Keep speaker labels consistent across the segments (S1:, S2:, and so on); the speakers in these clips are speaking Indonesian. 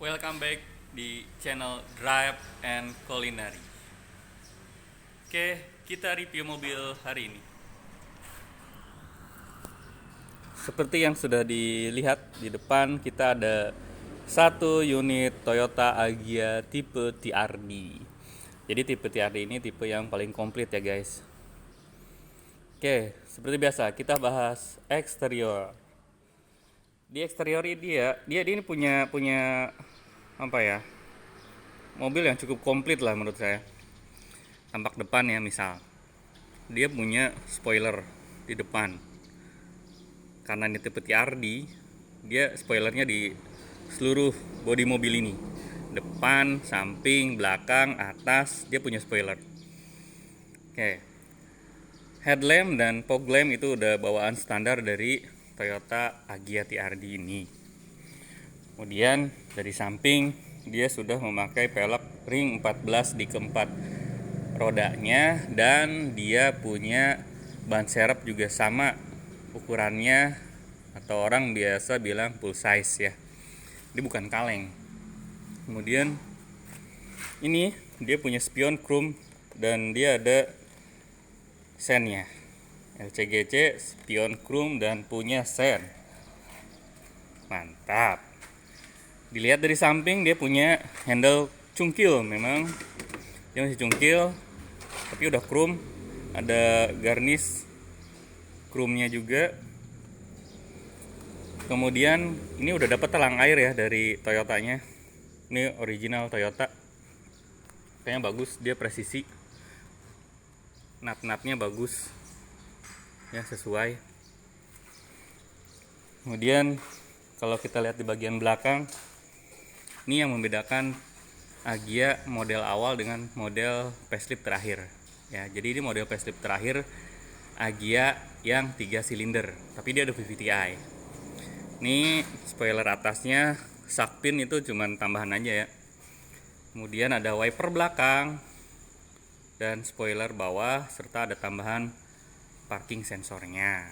S1: Welcome back di channel Drive and Culinary. Oke, kita review mobil hari ini. Seperti yang sudah dilihat di depan, kita ada satu unit Toyota Agya tipe TRD. Jadi tipe TRD ini tipe yang paling komplit ya guys. Oke, seperti biasa kita bahas eksterior. Di eksterior ini dia ini punya apa ya, mobil yang cukup komplit lah menurut saya. Tampak depan ya, misal dia punya spoiler di depan. Karena ini tipe TRD, dia spoilernya di seluruh bodi mobil ini. Depan, samping, belakang, atas, dia punya spoiler. Oke. Headlamp dan fog lamp itu udah bawaan standar dari Toyota Agya TRD ini. Kemudian dari samping dia sudah memakai pelek ring 14 di keempat rodanya, dan dia punya ban serep juga sama ukurannya, atau orang biasa bilang full size ya. Ini bukan kaleng. Kemudian ini dia punya spion chrome dan dia ada sennya. LCGC, spion chrome dan punya sen. Mantap. Dilihat dari samping dia punya handle cungkil, memang dia masih cungkil tapi udah chrome, ada garnish chrome-nya juga. Kemudian ini udah dapat telang air ya dari Toyotanya. Ini original Toyota. Kayaknya bagus, dia presisi. Nat-natnya bagus. Ya, sesuai. Kemudian kalau kita lihat di bagian belakang, ini yang membedakan Agya model awal dengan model facelift terakhir. Ya, jadi ini model facelift terakhir Agya yang 3 silinder, tapi dia ada VVTi. Ini spoiler atasnya, shock pin itu cuman tambahan aja ya. Kemudian ada wiper belakang dan spoiler bawah, serta ada tambahan parking sensornya.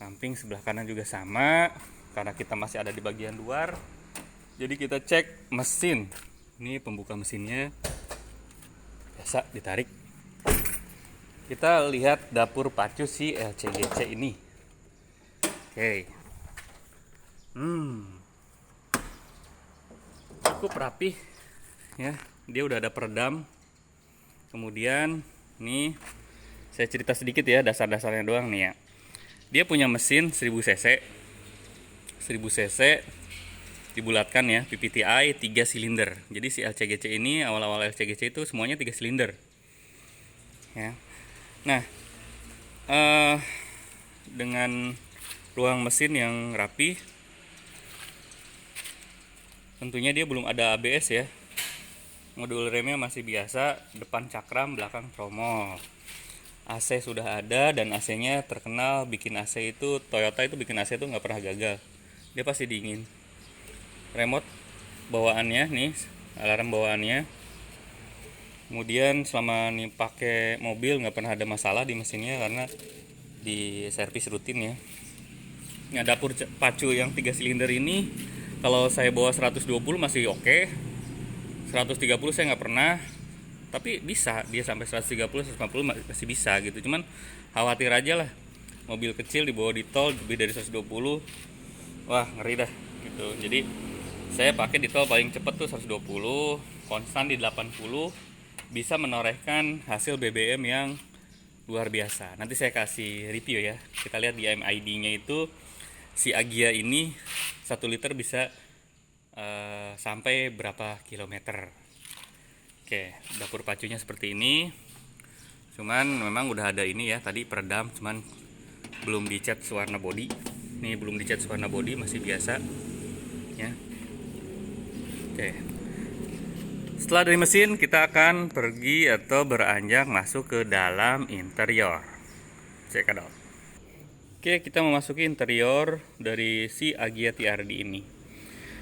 S1: Samping sebelah kanan juga sama, karena kita masih ada di bagian luar. Jadi kita cek mesin. Ini pembuka mesinnya, biasa ditarik. Kita lihat dapur pacu si LCGC ini. Oke. Cukup rapi ya. Dia udah ada peredam. Kemudian nih saya cerita sedikit ya, dasar-dasarnya doang nih ya. Dia punya mesin 1000 cc. 1000 cc dibulatkan ya, PPTi 3 silinder. Jadi si LCGC ini, awal-awal LCGC itu semuanya 3 silinder. Ya. Nah, dengan ruang mesin yang rapi, tentunya dia belum ada ABS ya. Modul remnya masih biasa, depan cakram, belakang tromol. AC sudah ada, dan AC-nya terkenal bikin AC itu, Toyota itu bikin AC itu nggak pernah gagal. Dia pasti dingin. Remote bawaannya nih, alarm bawaannya. Kemudian selama nih pakai mobil nggak pernah ada masalah di mesinnya karena di servis rutin ya. Nah, dapur pacu yang 3 silinder ini kalau saya bawa 120 masih oke. 130 saya nggak pernah, tapi bisa dia sampai 130 150 masih bisa gitu. Cuman khawatir aja lah, mobil kecil dibawa di tol lebih dari 120, wah ngeri dah gitu. Jadi saya pakai di tol paling cepet tuh 120, konstan di 80, bisa menorehkan hasil BBM yang luar biasa. Nanti saya kasih review ya. Kita lihat di MID-nya itu si Agya ini 1 liter bisa sampai berapa kilometer. Oke, dapur pacunya seperti ini. Cuman memang udah ada ini ya, tadi peredam, cuman belum dicat warna bodi. Ini belum dicat warna bodi, masih biasa ya. Oke. Setelah dari mesin, kita akan pergi atau beranjak masuk ke dalam interior. Check it out. Oke, kita memasuki interior dari si Agya TRD ini.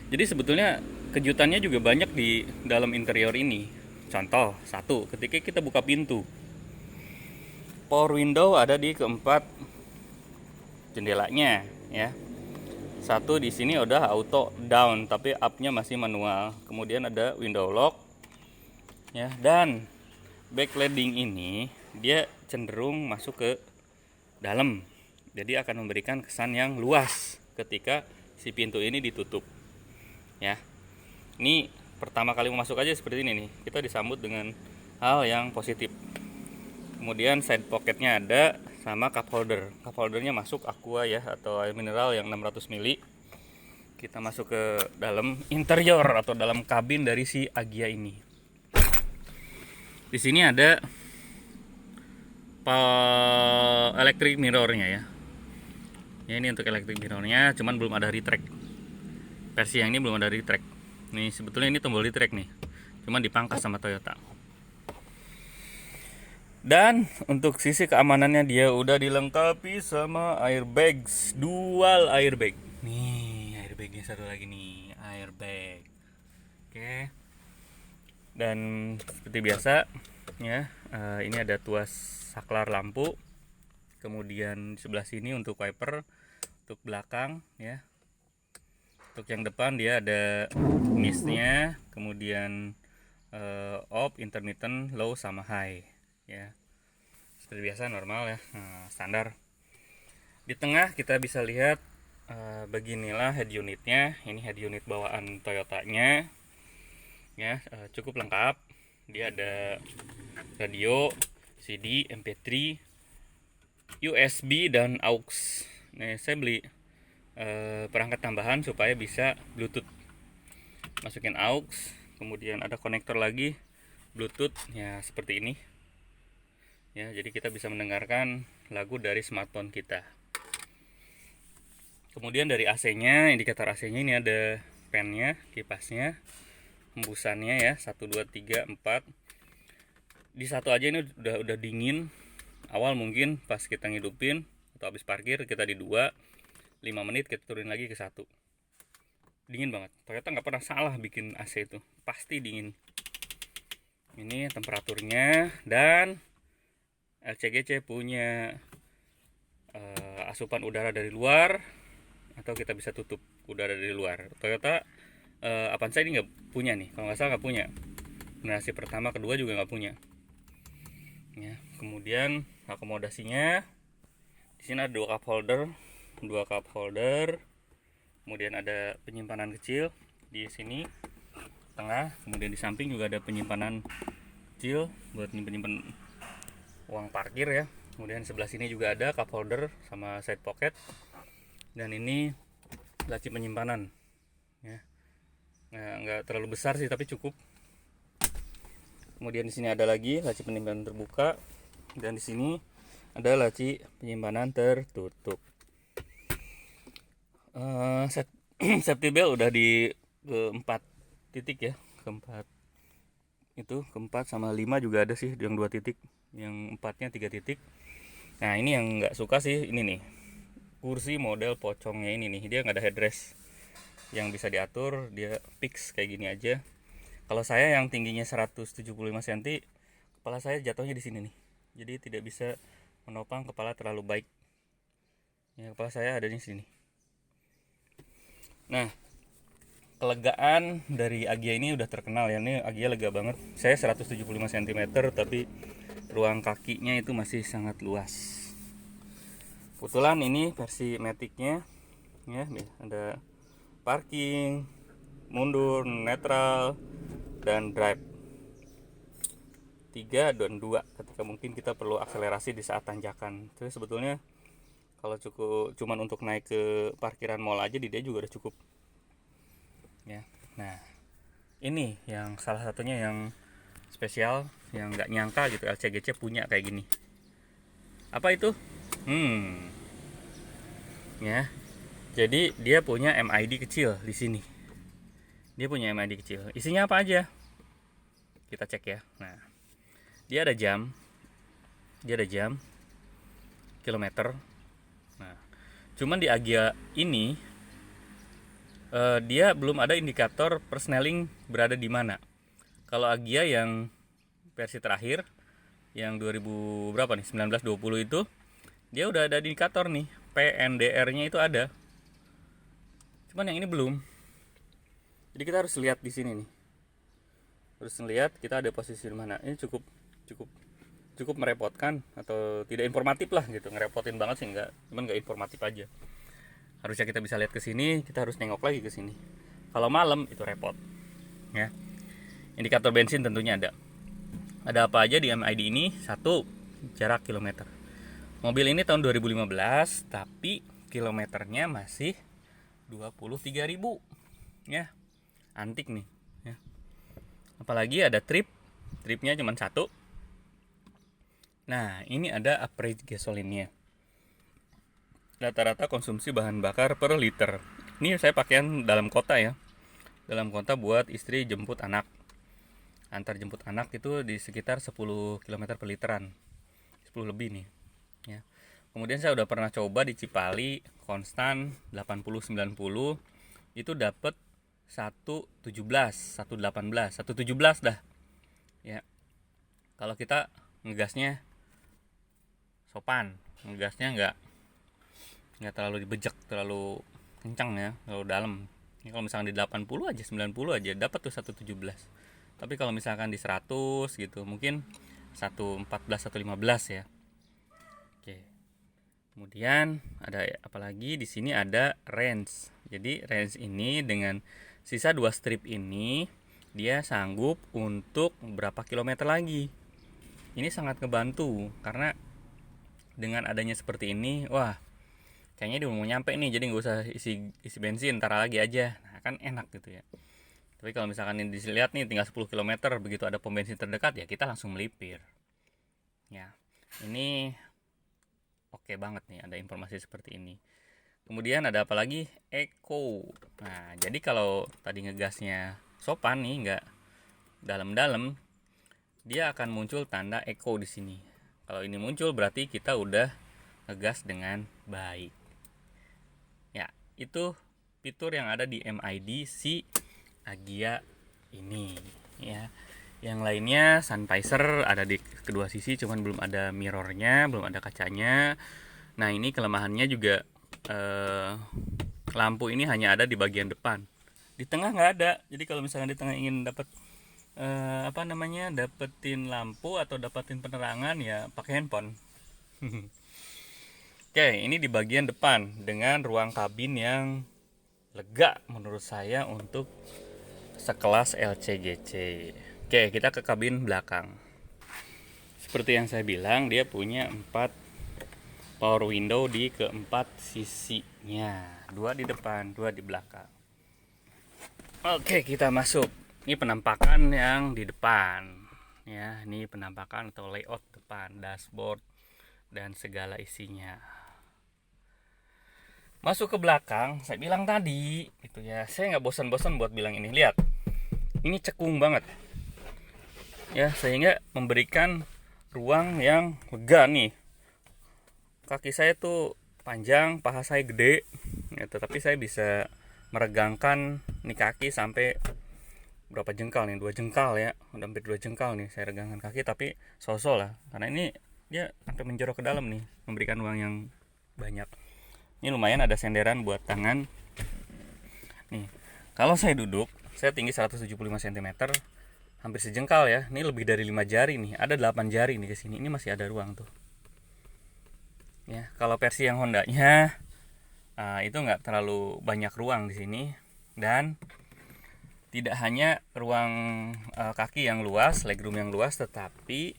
S1: Jadi sebetulnya kejutannya juga banyak di dalam interior ini. Contoh, satu, ketika kita buka pintu, power window ada di keempat jendelanya ya. Satu di sini udah auto down, tapi up-nya masih manual. Kemudian ada window lock, ya. Dan backsliding ini dia cenderung masuk ke dalam, jadi akan memberikan kesan yang luas ketika si pintu ini ditutup, ya. Ini pertama kali mau masuk aja seperti ini nih, kita disambut dengan hal yang positif. Kemudian side pocketnya ada, sama cup holder. Cup holdernya masuk aqua ya, atau air mineral yang 600 ml. Kita masuk ke dalam interior atau dalam kabin dari si Agya ini. Di sini ada electric mirrornya ya. Ya, ini untuk electric mirrornya, cuman belum ada retract. Versi yang ini belum ada retract. Nih sebetulnya ini tombol retract nih, cuman dipangkas sama Toyota. Dan untuk sisi keamanannya dia udah dilengkapi sama airbags, dual airbag. Nih airbagnya satu lagi nih, airbag. Oke. Dan seperti biasa ya, ini ada tuas saklar lampu. Kemudian di sebelah sini untuk wiper, untuk belakang ya. Untuk yang depan dia ada mistnya, kemudian off, intermittent, low sama high. Ya, seperti biasa normal ya, standar. Di tengah kita bisa lihat beginilah head unitnya. Ini head unit bawaan Toyotanya ya, cukup lengkap. Dia ada radio, CD, MP3, USB dan aux. Nah, saya beli perangkat tambahan supaya bisa Bluetooth. Masukin aux, kemudian ada konektor lagi Bluetooth ya, seperti ini. Ya, jadi kita bisa mendengarkan lagu dari smartphone kita. Kemudian dari AC-nya, indikator AC-nya ini ada fan-nya, kipasnya, hembusannya ya, 1 2 3 4. Di satu aja ini udah dingin. Awal mungkin pas kita ngidupin atau habis parkir kita di 2, 5 menit kita turunin lagi ke 1. Dingin banget. Toyota nggak pernah salah bikin AC itu, pasti dingin. Ini temperaturnya. Dan LCGC punya asupan udara dari luar, atau kita bisa tutup udara dari luar. Toyota Avanza ini nggak punya nih, kalau nggak salah nggak punya. Generasi pertama, kedua juga nggak punya. Ya, kemudian akomodasinya di sini ada dua cup holder, kemudian ada penyimpanan kecil di sini tengah, kemudian di samping juga ada penyimpanan kecil buat nyimpen uang parkir ya. Kemudian sebelah sini juga ada cup holder sama side pocket, dan ini laci penyimpanan ya. Nggak terlalu besar sih, tapi cukup. Kemudian di sini ada lagi laci penyimpanan terbuka, dan di sini ada laci penyimpanan tertutup. Safety belt udah di keempat titik ya, keempat sama 5 juga ada sih, yang 2 titik, yang 4-nya 3 titik. Nah, ini yang nggak suka sih, ini nih kursi model pocongnya ini nih, dia nggak ada headrest yang bisa diatur, dia fix kayak gini aja. Kalau saya yang tingginya 175 cm, kepala saya jatuhnya di sini nih, jadi tidak bisa menopang kepala terlalu baik ya, kepala saya ada di sini. Nah, kelegaan dari Agya ini udah terkenal ya, ini Agya lega banget. Saya 175 cm tapi ruang kakinya itu masih sangat luas. Kebetulan ini versi Matic-nya ya, ada parking, mundur, netral, dan drive 3 dan 2 ketika mungkin kita perlu akselerasi di saat tanjakan. Jadi sebetulnya kalau cuman untuk naik ke parkiran mall aja, di dia juga udah cukup ya. Nah, ini yang salah satunya yang spesial, yang nggak nyangka gitu LCGC punya kayak gini. Apa itu? Ya, jadi dia punya MID kecil di sini. Dia punya MID kecil. Isinya apa aja? Kita cek ya. Nah, dia ada jam, kilometer. Nah, cuman di Agya ini dia belum ada indikator persneling berada di mana. Kalau Agya yang versi terakhir yang 2000 berapa nih, 1920 itu dia udah ada indikator nih, PNDR-nya itu ada. Cuman yang ini belum. Jadi kita harus lihat di sini nih. Harus lihat kita ada posisi di mana. Ini cukup merepotkan atau tidak informatif lah gitu. Ngerepotin banget sih enggak, cuman enggak informatif aja. Harusnya kita bisa lihat ke sini, kita harus nengok lagi ke sini. Kalau malam itu repot. Ya. Indikator bensin tentunya ada. Ada apa aja di MID ini? Satu, jarak kilometer. Mobil ini tahun 2015, tapi kilometernya masih 23.000. Ya. Antik nih, ya. Apalagi ada tripnya cuma satu. Nah, ini ada average gasolinnya. Rata-rata konsumsi bahan bakar per liter. Ini saya pakaian dalam kota ya. Dalam kota buat istri jemput anak. Antar jemput anak itu di sekitar 10 km per literan. 10 lebih nih, ya. Kemudian saya udah pernah coba di Cipali konstan 80-90 itu dapat 117, 118, 117 dah. Ya. Kalau kita ngegasnya sopan, ngegasnya nggak terlalu dibejek, terlalu kencang ya, terlalu dalam. Ini kalau misalkan di 80 aja, 90 aja dapat tuh 117. Tapi kalau misalkan di 100 gitu, mungkin 114, 115 ya. Oke. Kemudian ada apalagi di sini ada range. Jadi range ini dengan sisa 2 strip ini dia sanggup untuk berapa kilometer lagi. Ini sangat ngebantu karena dengan adanya seperti ini, wah, kayaknya dia mau nyampe nih, jadi nggak usah isi bensin, ntar lagi aja. Nah, kan enak gitu ya. Tapi kalau misalkan ini dilihat nih tinggal 10 km, begitu ada pom bensin terdekat ya kita langsung melipir. Ya, ini oke banget nih ada informasi seperti ini. Kemudian ada apa lagi? Eco. Nah, jadi kalau tadi ngegasnya sopan nih, nggak dalam-dalam, dia akan muncul tanda eco di sini. Kalau ini muncul berarti kita udah ngegas dengan baik. Ya, itu fitur yang ada di MID si Agya ini ya. Yang lainnya sun visor ada di kedua sisi, cuman belum ada mirrornya, belum ada kacanya. Nah, ini kelemahannya juga lampu ini hanya ada di bagian depan. Di tengah nggak ada. Jadi kalau misalnya di tengah ingin dapat dapetin lampu atau dapetin penerangan ya pakai handphone. Oke, ini di bagian depan dengan ruang kabin yang lega menurut saya untuk sekelas LCGC. Oke, kita ke kabin belakang. Seperti yang saya bilang, dia punya 4 power window di keempat sisinya. 2 di depan, 2 di belakang. Oke, kita masuk. Ini penampakan yang di depan. Ya, ini penampakan atau layout depan, dashboard dan segala isinya. Masuk ke belakang, saya bilang tadi, gitu ya. Saya nggak bosan-bosan buat bilang ini. Lihat, ini cekung banget, ya, sehingga memberikan ruang yang lega nih. Kaki saya tuh panjang, paha saya gede, ya, tetapi saya bisa meregangkan nih kaki sampai berapa jengkal nih, 2 jengkal ya, udah hampir 2 jengkal nih saya regangkan kaki, tapi sosok lah, karena ini dia sampai menjorok ke dalam nih, memberikan ruang yang banyak. Ini lumayan ada senderan buat tangan. Nih, kalau saya duduk, saya tinggi 175 cm, hampir sejengkal ya. Ini lebih dari 5 jari nih, ada 8 jari nih ke sini. Ini masih ada ruang tuh. Ya, kalau versi yang Hondanya itu nggak terlalu banyak ruang di sini, dan tidak hanya ruang kaki yang luas, legroom yang luas, tetapi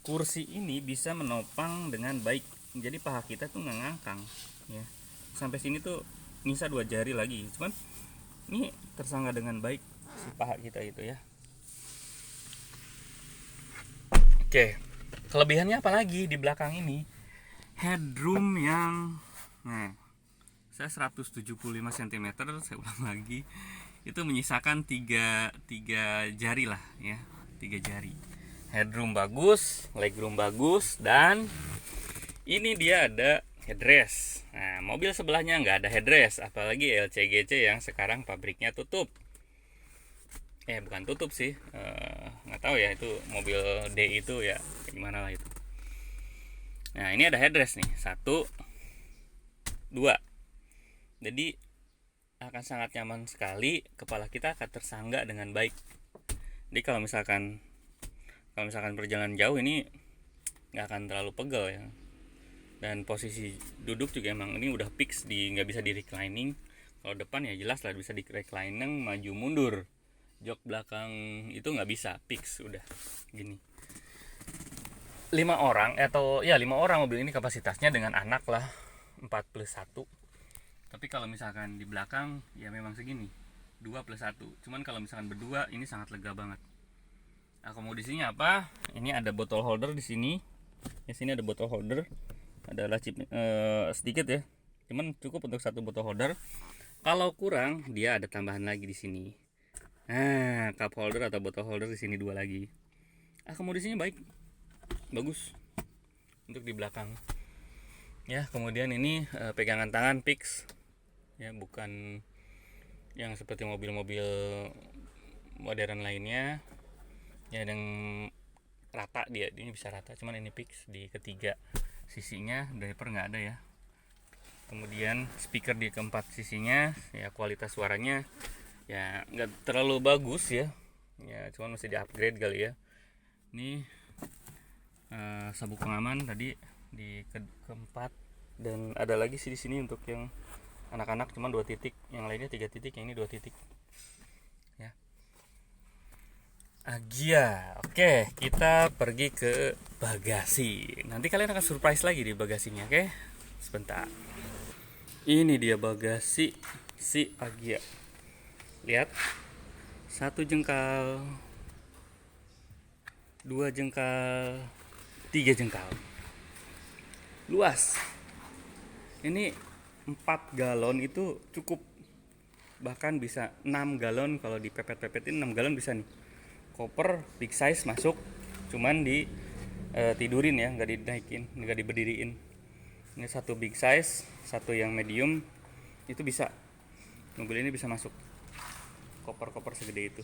S1: kursi ini bisa menopang dengan baik. Jadi paha kita tuh nggak ngangkang, ya. Sampai sini tuh nyisa 2 jari lagi. Cuman ini tersangga dengan baik si paha kita itu ya. Oke, kelebihannya apa lagi di belakang ini? Headroom yang saya 175 cm, saya ulang lagi, itu menyisakan 3 jari lah ya, 3 jari. Headroom bagus, legroom bagus, dan ini dia ada headrest. Nah, mobil sebelahnya nggak ada headrest, apalagi LCGC yang sekarang pabriknya tutup. Bukan tutup sih, nggak tahu ya, itu mobil D itu ya gimana lah itu. Nah, ini ada headrest nih, 1, 2. Jadi akan sangat nyaman sekali, kepala kita akan tersangga dengan baik. Jadi kalau misalkan perjalanan jauh ini nggak akan terlalu pegel ya. Dan posisi duduk juga emang ini udah fix, nggak bisa di reclining. Kalau depan ya jelas lah bisa di reclining, maju mundur. Jok belakang itu nggak bisa, fix udah gini. 5 orang mobil ini kapasitasnya, dengan anak lah 4+1. Tapi kalau misalkan di belakang ya memang segini, 2+1. Cuman kalau misalkan berdua ini sangat lega banget. Akomodasinya apa? Ini ada bottle holder di sini. Di sini ada bottle holder. Ada laci sedikit ya. Cuman cukup untuk satu bottle holder. Kalau kurang dia ada tambahan lagi di sini. Nah, cup holder atau bottle holder di sini 2 lagi. Akomodasinya baik. Bagus untuk di belakang. Ya, kemudian ini pegangan tangan fix. Ya, bukan yang seperti mobil-mobil modern lainnya. Ya, yang rata ini bisa rata, cuman ini fix di ketiga sisinya. Diaper nggak ada ya. Kemudian speaker di keempat sisinya, ya kualitas suaranya ya nggak terlalu bagus ya. Ya, cuman masih di upgrade kali ya. Ini sabuk pengaman tadi di keempat, dan ada lagi sih di sini untuk yang anak-anak cuma 2 titik, yang lainnya 3 titik, yang ini 2 titik. Ya. Agia. Oke, kita pergi ke bagasi. Nanti kalian akan surprise lagi di bagasinya, oke? Sebentar. Ini dia bagasi si Agia. Lihat. 1 jengkal, 2 jengkal, 3 jengkal. Luas. Ini 4 galon itu cukup. Bahkan bisa 6 galon kalau dipepet-pepetin, 6 galon bisa nih. Koper big size masuk, cuman tidurin ya, nggak dinaikin, nggak diberdiriin. Ini 1 big size, 1 yang medium, itu bisa. Mobil ini bisa masuk koper-koper segede itu.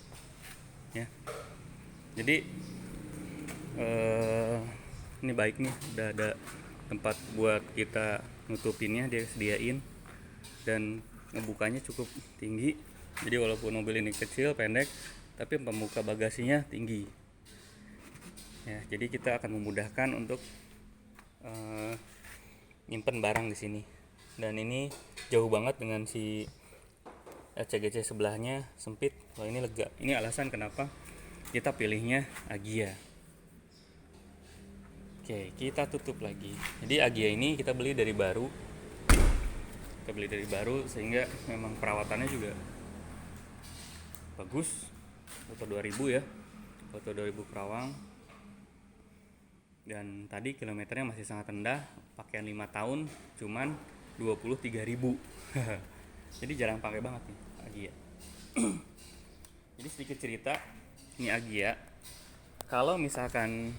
S1: Ya. Jadi ini baik nih, udah ada tempat buat kita nutupinnya, dia sediain, dan ngebukanya cukup tinggi. Jadi walaupun mobil ini kecil pendek, tapi pembuka bagasinya tinggi ya, jadi kita akan memudahkan untuk nyimpen barang di sini. Dan ini jauh banget dengan si CGC sebelahnya sempit. Kalau ini lega. Ini alasan kenapa kita pilihnya Agia. Oke, kita tutup lagi. Jadi Agia ini kita beli dari baru. Sehingga memang perawatannya juga bagus. Foto 2000 ya. Foto 2000 Kerawang. Dan tadi kilometernya masih sangat rendah, pakaian 5 tahun cuman 23.000. Jadi jarang pakai banget nih Agia. Jadi sedikit cerita, ini Agia. Kalau misalkan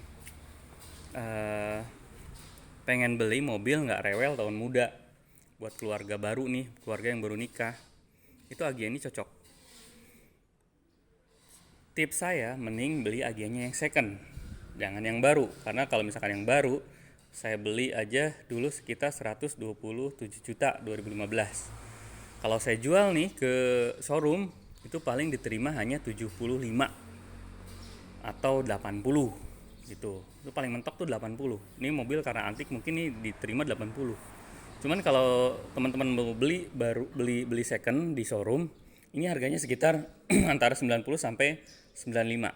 S1: pengen beli mobil nggak rewel tahun muda, buat keluarga baru nih, keluarga yang baru nikah, itu Agia ini cocok. Tips saya, mending beli Agianya yang second, jangan yang baru. Karena kalau misalkan yang baru, saya beli aja dulu sekitar 127 juta 2015. Kalau saya jual nih ke showroom, itu paling diterima hanya 75 atau 80 gitu. Itu paling mentok tuh 80. Ini mobil karena antik mungkin nih diterima 80. Cuman kalau teman-teman mau beli second di showroom, ini harganya sekitar antara 90 sampai 95.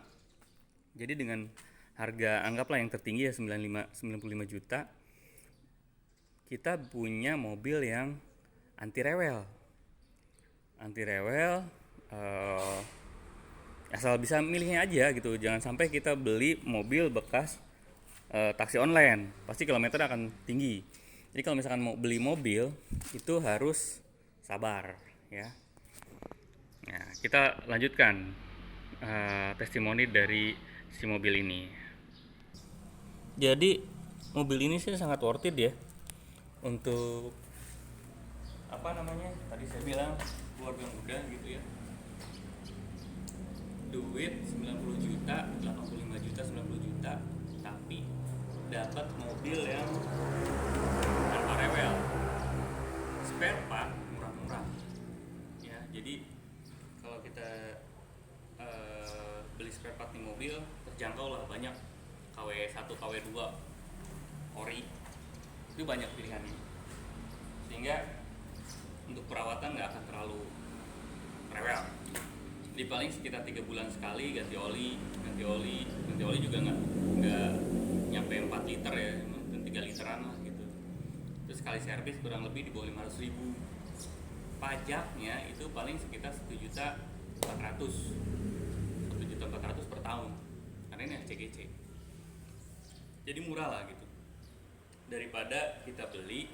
S1: Jadi dengan harga anggaplah yang tertinggi ya 95 juta, kita punya mobil yang anti rewel. Asal bisa milihnya aja gitu. Jangan sampai kita beli mobil bekas taksi online, pasti kilometer akan tinggi. Jadi kalau misalkan mau beli mobil itu harus sabar ya. Nah, kita lanjutkan testimoni dari si mobil ini. Jadi mobil ini sih sangat worth it ya untuk tadi saya bilang keluarga muda gitu ya. Duit 90 juta, 85 juta, 90 juta, tapi dapat mobil yang tanpa rewel, spare part murah-murah ya. spare part di mobil terjangkau lah, banyak KW1, KW2, ori, itu banyak pilihannya, sehingga untuk perawatan nggak akan terlalu rewel. Di paling sekitar 3 bulan sekali ganti oli juga nggak nyampe 4 liter ya, 3 literan lah gitu. Terus sekali servis kurang lebih di bawah 500.000. Pajaknya itu paling sekitar 1.400.000 per tahun, karena ini CGC. Jadi murah lah gitu, daripada kita beli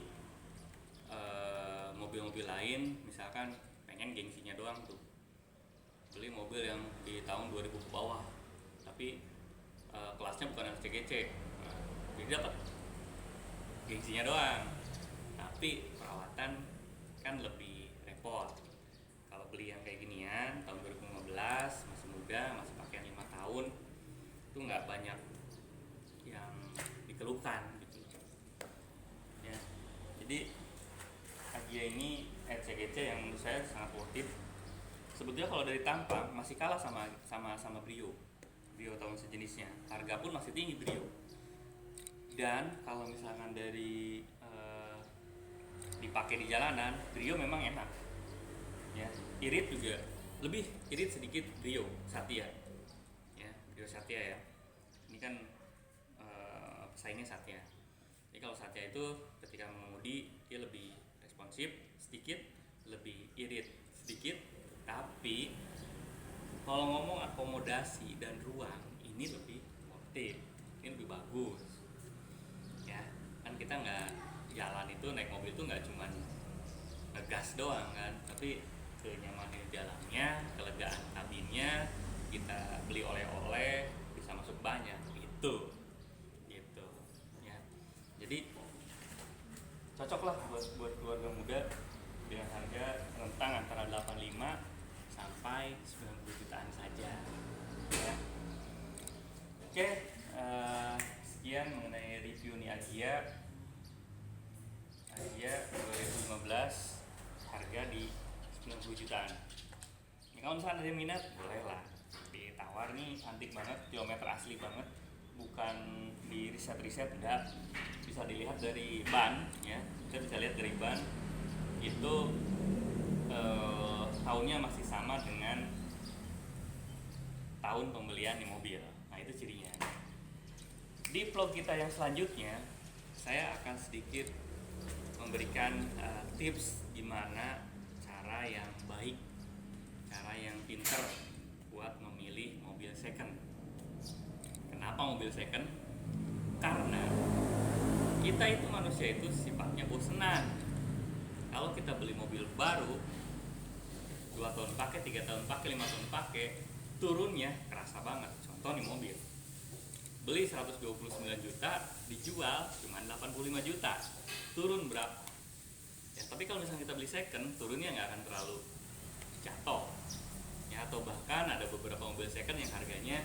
S1: mobil-mobil lain, misalkan pengen gengsinya doang tuh, beli mobil yang di tahun 2000 ke bawah tapi kelasnya bukan LCGC, jadi dapat gengsinya doang tapi perawatan kan lebih repot. Kalau beli yang kayak ginian tahun 2015, masih muda, masih pakai 5 tahun, itu nggak banyak yang dikeluhkan gitu ya. Jadi Agya ini LCGC yang menurut saya sangat worth it. Sebetulnya kalau dari tampang masih kalah sama Brio tahun sejenisnya. Harga pun masih tinggi Brio. Dan kalau misalkan dari dipakai di jalanan, Brio memang enak. Ya, irit juga lebih irit sedikit Brio Satya. Ya, Brio Satya ya. Ini kan pesaingnya Satya. Jadi kalau Satya itu ketika mengemudi dia lebih responsif sedikit, lebih irit sedikit. Tapi kalau ngomong akomodasi dan ruang, ini lebih worth it, ini lebih bagus ya. Kan kita nggak jalan itu, naik mobil itu nggak cuman ngegas doang kan, tapi kenyamanan di dalamnya, kelegaan kabinnya, kita beli oleh-oleh bisa masuk banyak gitu ya. Jadi cocok lah buat keluarga muda dengan harga rentang antara 85 sampai 90 jutaan saja ya. Oke, sekian mengenai review nih Agya 2015, harga di 90 jutaan. Ini kalau misalnya ada yang minat, boleh lah ditawar nih, antik banget, kilometer asli banget, bukan di riset enggak. Bisa dilihat dari ban ya, kita bisa lihat dari ban itu tahunnya masih sama dengan tahun pembelian di mobil. Nah itu cirinya. Di vlog kita yang selanjutnya saya akan sedikit memberikan tips gimana cara yang baik, cara yang pinter buat memilih mobil second. Kenapa mobil second? Karena kita itu manusia itu sifatnya bosenan. Kalau kita beli mobil baru 2 tahun pakai, 3 tahun pakai, 5 tahun pakai, turunnya kerasa banget. Contoh nih mobil beli 129 juta, dijual cuma 85 juta, turun berapa ya. Tapi kalau misalnya kita beli second, turunnya nggak akan terlalu jatuh ya. Atau bahkan ada beberapa mobil second yang harganya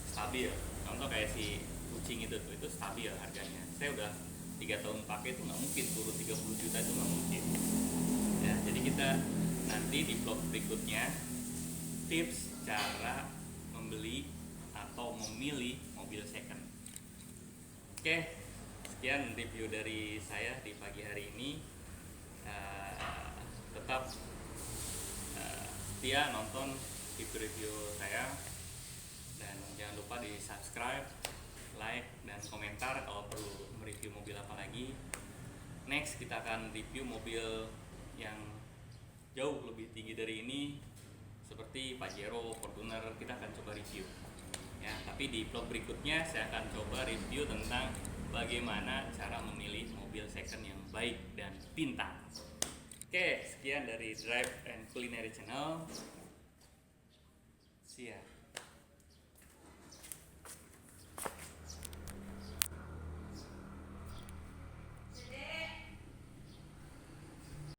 S1: stabil. Contoh kayak si kucing itu stabil harganya. Saya udah 3 tahun pakai itu nggak mungkin turun 30 juta, itu nggak mungkin ya. Jadi kita nanti di vlog berikutnya tips cara membeli atau memilih mobil second. Oke, sekian review dari saya di pagi hari ini. Tetap setia nonton review saya, dan jangan lupa di subscribe, like, dan komentar kalau perlu mereview mobil apa lagi. Next kita akan review mobil yang jauh lebih tinggi dari ini, seperti Pajero, Fortuner, kita akan coba review ya. Tapi di vlog berikutnya saya akan coba review tentang bagaimana cara memilih mobil second yang baik dan pintar. Oke, sekian dari Drive and Culinary Channel. See ya.